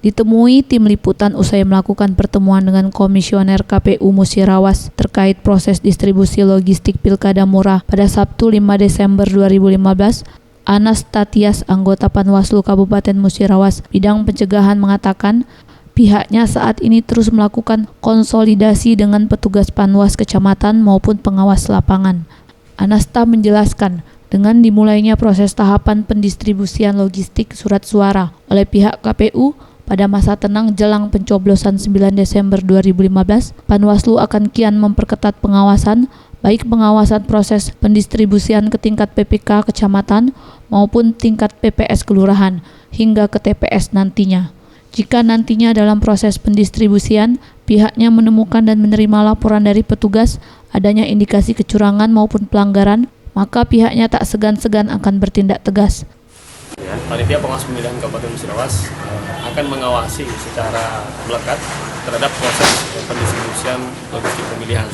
Ditemui tim liputan usai melakukan pertemuan dengan Komisioner KPU Musirawas terkait proses distribusi logistik Pilkada Murah pada Sabtu 5 Desember 2015, Anas Tatias, anggota Panwaslu Kabupaten Musirawas Bidang Pencegahan mengatakan pihaknya saat ini terus melakukan konsolidasi dengan petugas Panwas Kecamatan maupun pengawas lapangan. Anasta menjelaskan, dengan dimulainya proses tahapan pendistribusian logistik surat suara oleh pihak KPU pada masa tenang jelang pencoblosan 9 Desember 2015, Panwaslu akan kian memperketat pengawasan, baik pengawasan proses pendistribusian ke tingkat PPK kecamatan maupun tingkat PPS kelurahan hingga ke TPS nantinya. Jika nantinya dalam proses pendistribusian, pihaknya menemukan dan menerima laporan dari petugas adanya indikasi kecurangan maupun pelanggaran, maka pihaknya tak segan-segan akan bertindak tegas. Ya, Panitia Pengawas Pemilihan Kabupaten Musirawas akan mengawasi secara melekat terhadap proses pendistribusian logistik pemilihan,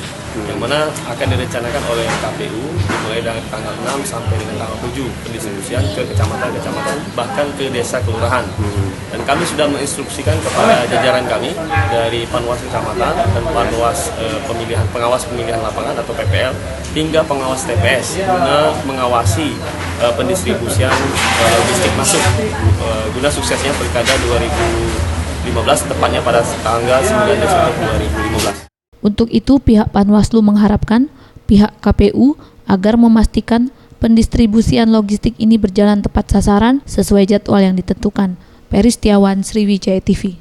yang mana akan direncanakan oleh KPU dimulai dari tanggal 6 sampai dengan tanggal 7 pendistribusian ke kecamatan, bahkan ke desa kelurahan. Dan kami sudah menginstruksikan kepada jajaran kami dari Panwas Kecamatan dan Panwas pengawas pemilihan lapangan atau PPL hingga pengawas TPS guna mengawasi pendistribusian logistik masuk guna suksesnya Pilkada 2015 tepatnya pada tanggal 9 Desember 2015. Untuk itu pihak Panwaslu mengharapkan pihak KPU agar memastikan pendistribusian logistik ini berjalan tepat sasaran sesuai jadwal yang ditetukan. Peri Setiawan, Sriwijaya TV.